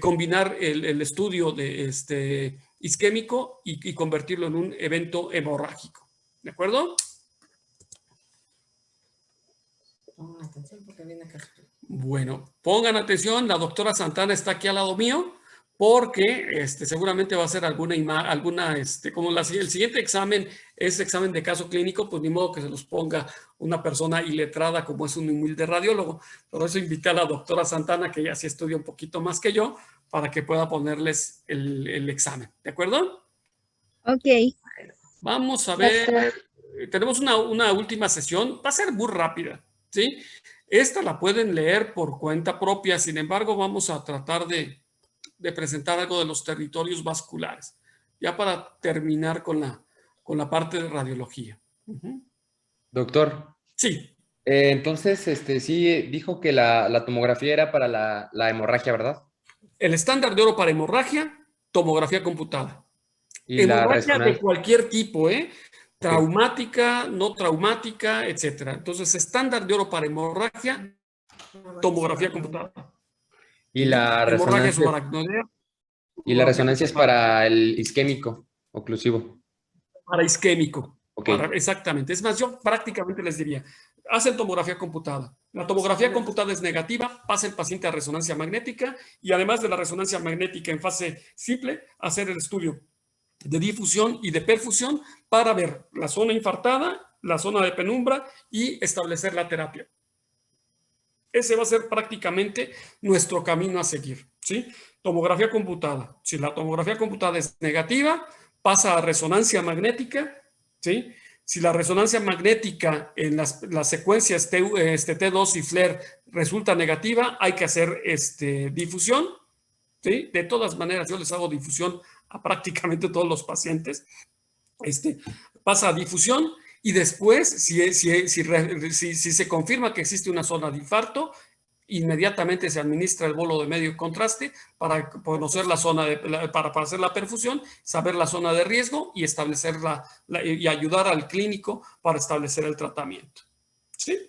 combinar el estudio de isquémico y convertirlo en un evento hemorrágico. ¿De acuerdo? Pongan atención porque viene acá. Bueno, pongan atención, la doctora Santana está aquí al lado mío, porque seguramente va a ser como el siguiente examen es examen de caso clínico, pues ni modo que se los ponga una persona iletrada como es un humilde radiólogo. Por eso invité a la doctora Santana, que ya sí estudia un poquito más que yo, para que pueda ponerles el examen. ¿De acuerdo? Ok. Vamos a ver, tenemos una última sesión, va a ser muy rápida, ¿sí? Esta la pueden leer por cuenta propia, sin embargo, vamos a tratar de presentar algo de los territorios vasculares, ya para terminar con la parte de radiología. Doctor. Sí. Entonces, sí dijo que la tomografía era para la hemorragia, ¿verdad? El estándar de oro para hemorragia, tomografía computada. Y la Hemorragia de resonancia. cualquier tipo, traumática, no traumática, etcétera. Entonces, estándar de oro para hemorragia, tomografía computada. Y la Hemorragia resonancia. subaracnoidea. Y la resonancia es para el isquémico oclusivo. Para isquémico. Ok. Exactamente. Es más, yo prácticamente les diría, hacen tomografía computada. La tomografía computada es negativa, pasa el paciente a resonancia magnética y además de la resonancia magnética en fase simple, hacer el estudio de difusión y de perfusión para ver la zona infartada, la zona de penumbra y establecer la terapia. Ese va a ser prácticamente nuestro camino a seguir, ¿sí? Tomografía computada. Si la tomografía computada es negativa, pasa a resonancia magnética, ¿sí? Si la resonancia magnética en las secuencias T2 y FLAIR resulta negativa, hay que hacer difusión, ¿sí? De todas maneras, yo les hago difusión a prácticamente todos los pacientes. Pasa a difusión y después, si se confirma que existe una zona de infarto, inmediatamente se administra el bolo de medio contraste para conocer la zona para hacer la perfusión, saber la zona de riesgo y establecer y ayudar al clínico para establecer el tratamiento. ¿Sí?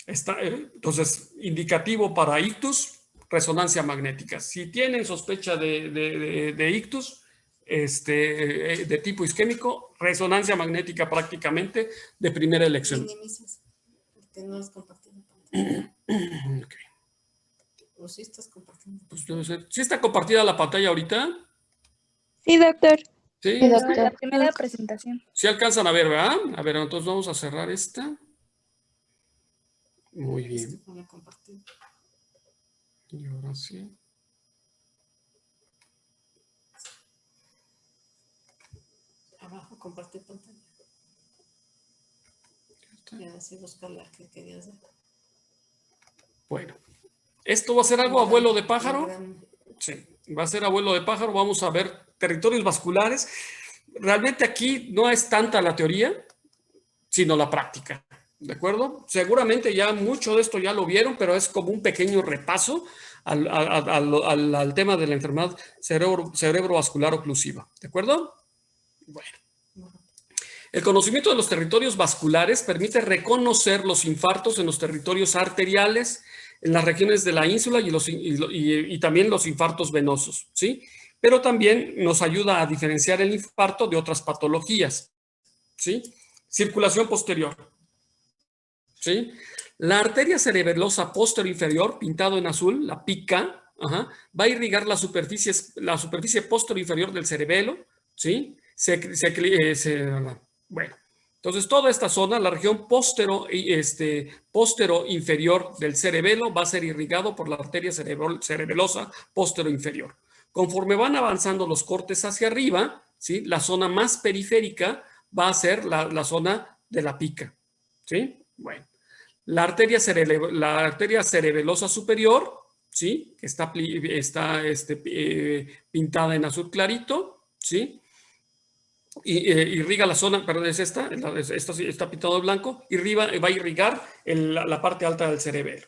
Entonces, indicativo para ictus, resonancia magnética. Si tienen sospecha de ictus, de tipo isquémico, resonancia magnética prácticamente de primera elección. Minimizas, porque no es compartido. Okay. ¿O sí estás compartiendo? Pues debe ser. ¿Sí está compartida la pantalla ahorita? Sí, doctor. Sí. Sí, doctor. La primera presentación. Sí alcanzan a ver, ¿verdad? A ver, entonces vamos a cerrar esta. Muy Es que bien. pone compartido. Y ahora sí. Abajo, compartir pantalla. Y así buscar la que querías dar. Bueno. ¿Esto va a ser algo abuelo de pájaro? Sí, va a ser abuelo de pájaro. Vamos a ver territorios vasculares. Realmente aquí no es tanta la teoría, sino la práctica. ¿De acuerdo? Seguramente ya mucho de esto ya lo vieron, pero es como un pequeño repaso al tema de la enfermedad cerebrovascular oclusiva. ¿De acuerdo? Bueno. El conocimiento de los territorios vasculares permite reconocer los infartos en los territorios arteriales, en las regiones de la ínsula y también los infartos venosos, ¿sí? Pero también nos ayuda a diferenciar el infarto de otras patologías, ¿sí? Circulación posterior, ¿sí? La arteria cerebelosa posterior inferior, pintado en azul, la PICA, va a irrigar la superficie posterior inferior del cerebelo, ¿sí? Bueno, entonces toda esta zona, la región postero inferior del cerebelo va a ser irrigado por la arteria cerebelosa postero inferior. Conforme van avanzando los cortes hacia arriba, ¿sí? La zona más periférica va a ser la zona de la pica, ¿sí? Bueno, la arteria cerebelosa superior, ¿sí? Que está pintada en azul clarito, ¿sí? Irriga la zona, perdón, es esta está pintado de blanco, y va a irrigar la parte alta del cerebelo.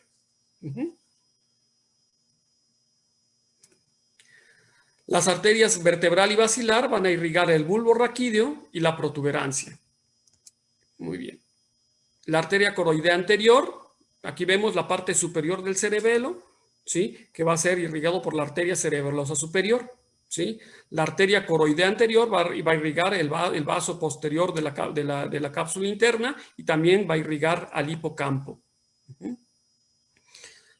Las arterias vertebral y basilar van a irrigar el bulbo raquídeo y la protuberancia. Muy bien. La arteria coroidea anterior, aquí vemos la parte superior del cerebelo, ¿sí? Que va a ser irrigado por la arteria cerebelosa superior, ¿sí? La arteria coroidea anterior va a irrigar el vaso posterior de la cápsula interna y también va a irrigar al hipocampo.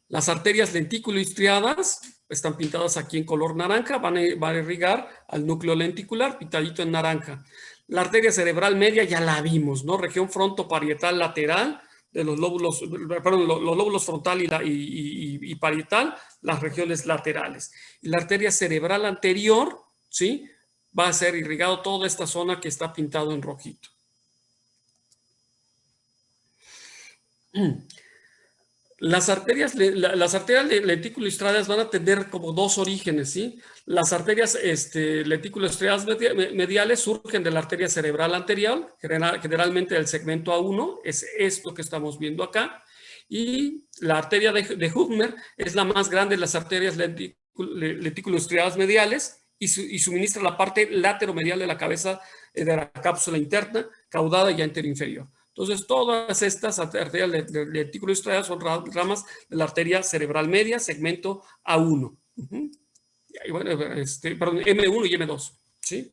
Las arterias lenticulostriadas están pintadas aquí en color naranja, van a irrigar al núcleo lenticular, pintadito en naranja. La arteria cerebral media ya la vimos, ¿no? Región frontoparietal lateral de los lóbulos, perdón, los lóbulos frontal y parietal, las regiones laterales. Y la arteria cerebral anterior, ¿sí? Va a ser irrigado toda esta zona que está pintado en rojito. Las arterias lenticulostriadas van a tener como dos orígenes, ¿sí? Las arterias lenticulostriadas mediales surgen de la arteria cerebral anterior, generalmente del segmento A1, es esto que estamos viendo acá, y la arteria de Hübner es la más grande de las arterias lenticulostriadas mediales, y suministra la parte lateromedial de la cabeza de la cápsula interna, caudada y anteroinferior. Entonces, todas estas arterias lentículo estriadas son ramas de la arteria cerebral media, segmento A1. Y bueno, perdón, M1 y M2. ¿Sí?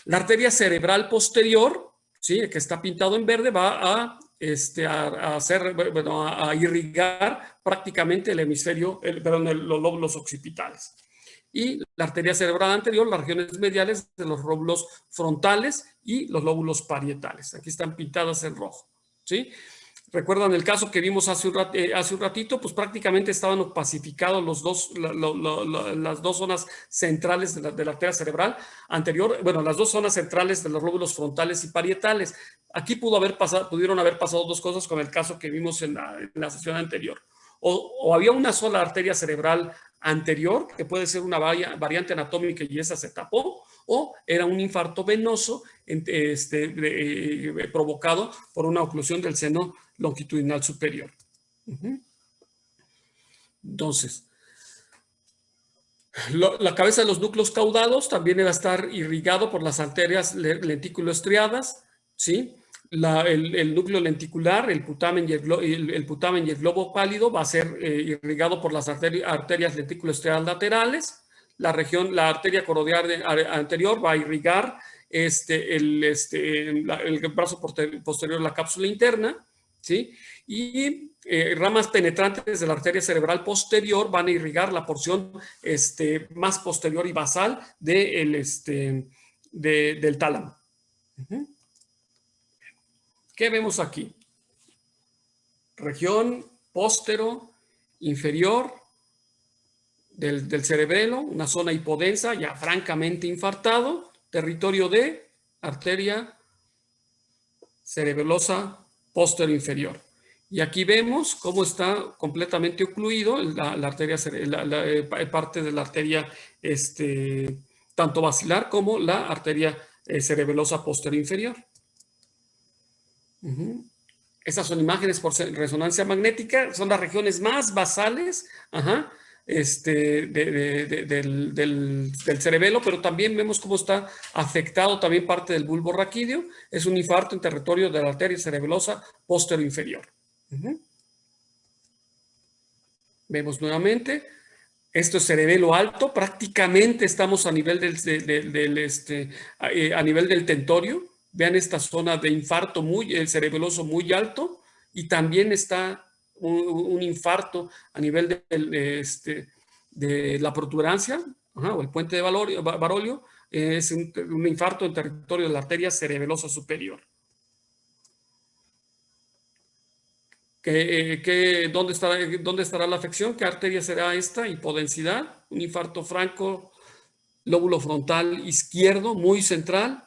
La arteria cerebral posterior, ¿sí? Que está pintado en verde, va a irrigar prácticamente el hemisferio, los lóbulos occipitales. Y la arteria cerebral anterior, las regiones mediales de los lóbulos frontales y los lóbulos parietales. Aquí están pintadas en rojo. ¿Sí? Recuerdan el caso que vimos hace un ratito, pues prácticamente estaban opacificados las dos zonas centrales de la arteria cerebral anterior, bueno, las dos zonas centrales de los lóbulos frontales y parietales. Aquí pudieron haber pasado dos cosas con el caso que vimos en la sesión anterior. O había una sola arteria cerebral anterior, que puede ser una variante anatómica y esa se tapó, o era un infarto venoso provocado por una oclusión del seno longitudinal superior. Entonces, la cabeza de los núcleos caudados también va a estar irrigado por las arterias lentículo-estriadas, ¿sí? El núcleo lenticular, el putamen y el globo pálido va a ser irrigado por las arterias lentículo-estriadas laterales. La arteria coroidal anterior va a irrigar el brazo posterior de la cápsula interna, ¿sí? Y ramas penetrantes de la arteria cerebral posterior van a irrigar la porción más posterior y basal del tálamo. ¿Qué vemos aquí? Región póstero inferior del cerebelo, una zona hipodensa ya francamente infartado, territorio de arteria cerebelosa póstero inferior. Y aquí vemos cómo está completamente ocluido parte de la arteria tanto basilar como la arteria cerebelosa póstero inferior. Estas son imágenes por resonancia magnética, son las regiones más basales del cerebelo, pero también vemos cómo está afectado también parte del bulbo raquídeo. Es un infarto en territorio de la arteria cerebelosa póstero inferior. Vemos nuevamente, esto es cerebelo alto, prácticamente estamos a nivel del tentorio. Vean esta zona de infarto cerebeloso muy alto, y también está un infarto a nivel de la protuberancia, o el puente de Barolio, es un infarto en territorio de la arteria cerebelosa superior. ¿Dónde estará la afección? ¿Qué arteria será esta? Hipodensidad, un infarto franco, lóbulo frontal izquierdo, muy central.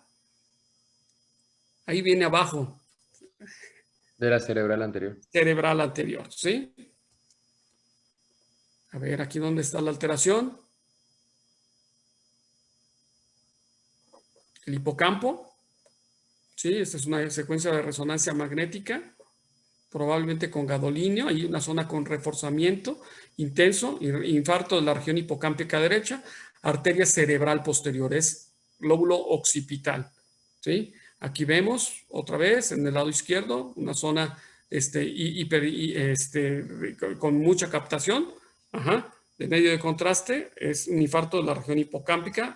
Ahí viene abajo. De la cerebral anterior. Cerebral anterior, ¿sí? A ver, aquí dónde está la alteración. El hipocampo. Sí, esta es una secuencia de resonancia magnética, probablemente con gadolinio. Hay una zona con reforzamiento intenso, infarto de la región hipocámpica derecha, arteria cerebral posterior, es lóbulo occipital, ¿sí? Aquí vemos otra vez en el lado izquierdo una zona con mucha captación, de medio de contraste, es un infarto de la región hipocámpica,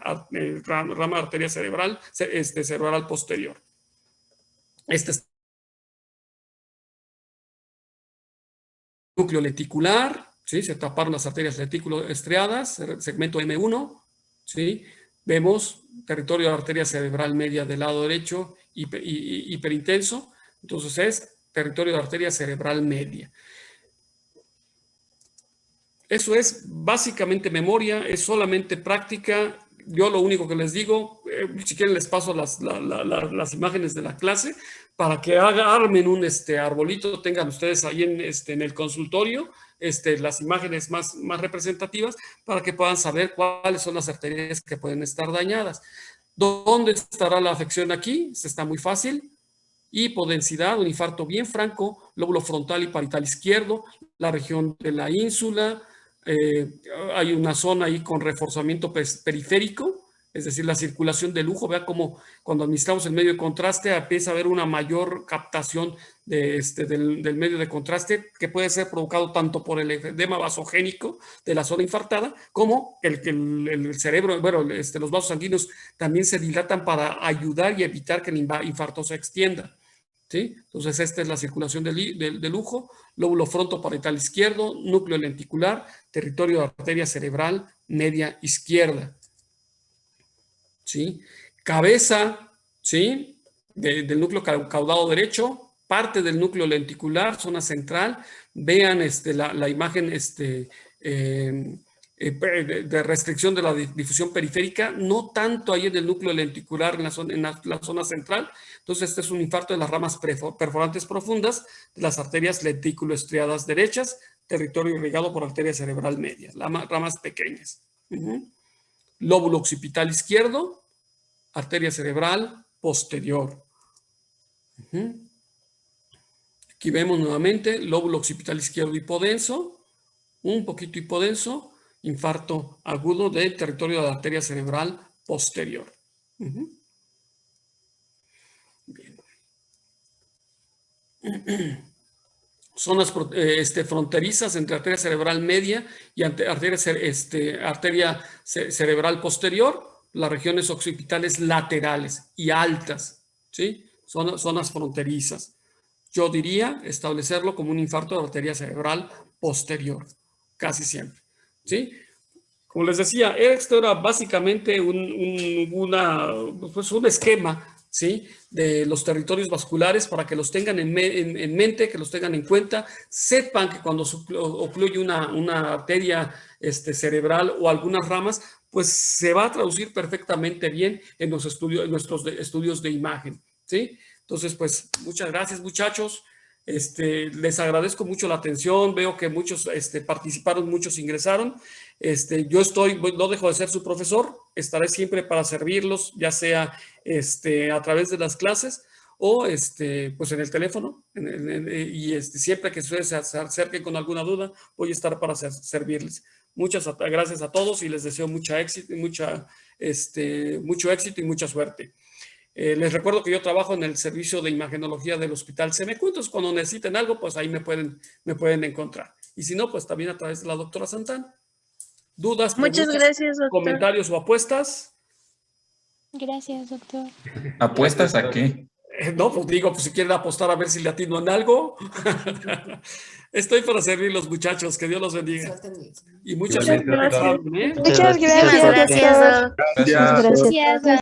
rama de arteria cerebral, cerebral posterior. Este es núcleo lenticular, ¿sí? Se taparon las arterias lentículo-estriadas, segmento M1, ¿sí? Vemos territorio de arteria cerebral media del lado derecho, hiperintenso, entonces es territorio de arteria cerebral media. Eso es básicamente memoria, es solamente práctica. Yo lo único que les digo, si quieren les paso las imágenes de la clase para que armen un arbolito, tengan ustedes ahí en el consultorio las imágenes más representativas para que puedan saber cuáles son las arterias que pueden estar dañadas. ¿Dónde estará la afección aquí? Está muy fácil. Hipodensidad, un infarto bien franco, lóbulo frontal y parietal izquierdo, la región de la ínsula, hay una zona ahí con reforzamiento periférico, es decir, la circulación de lujo. Vea cómo cuando administramos el medio de contraste empieza a haber una mayor captación del medio de contraste, que puede ser provocado tanto por el edema vasogénico de la zona infartada, como el cerebro, bueno, los vasos sanguíneos también se dilatan para ayudar y evitar que el infarto se extienda. ¿Sí? Entonces, esta es la circulación de lujo, lóbulo frontoparietal izquierdo, núcleo lenticular, territorio de arteria cerebral media izquierda. ¿Sí? Cabeza, ¿sí? Del núcleo caudado derecho, parte del núcleo lenticular, zona central. Vean la imagen de restricción de la difusión periférica, no tanto ahí en el núcleo lenticular, en la zona central. Entonces, este es un infarto de las ramas perforantes profundas de las arterias lenticuloestriadas derechas, territorio irrigado por arteria cerebral media, ramas pequeñas. Lóbulo occipital izquierdo, arteria cerebral posterior. Aquí vemos nuevamente lóbulo occipital izquierdo hipodenso, un poquito hipodenso, infarto agudo del territorio de la arteria cerebral posterior. Bien. Zonas fronterizas entre arteria cerebral media y arteria cerebral posterior, las regiones occipitales laterales y altas, ¿sí? Zonas fronterizas. Yo diría establecerlo como un infarto de arteria cerebral posterior, casi siempre, ¿sí? Como les decía, esto era básicamente un esquema, ¿sí? De los territorios vasculares para que los tengan en mente, que los tengan en cuenta, sepan que cuando ocluye una arteria cerebral o algunas ramas, pues se va a traducir perfectamente bien en nuestros estudios de imagen, ¿sí? Entonces, pues, muchas gracias, muchachos. Les agradezco mucho la atención. Veo que muchos participaron, muchos ingresaron. Yo no dejo de ser su profesor. Estaré siempre para servirlos, ya sea a través de las clases o pues en el teléfono. Y siempre que ustedes se acerquen con alguna duda, voy a estar para servirles. Muchas gracias a todos y les deseo mucho éxito y mucha suerte. Les recuerdo que yo trabajo en el servicio de imagenología del Hospital CMQ, entonces cuando necesiten algo, pues ahí me pueden encontrar. Y si no, pues también a través de la doctora Santana. ¿Dudas, Muchas gracias, doctor. comentarios o apuestas? Gracias, doctor. ¿Apuestas a qué? No, pues digo, pues si quieren apostar a ver si le atino en algo. Estoy para servir los muchachos, que Dios los bendiga. Y muchas Igualmente, gracias. doctor. Muchas gracias, doctor. Gracias. Muchas gracias.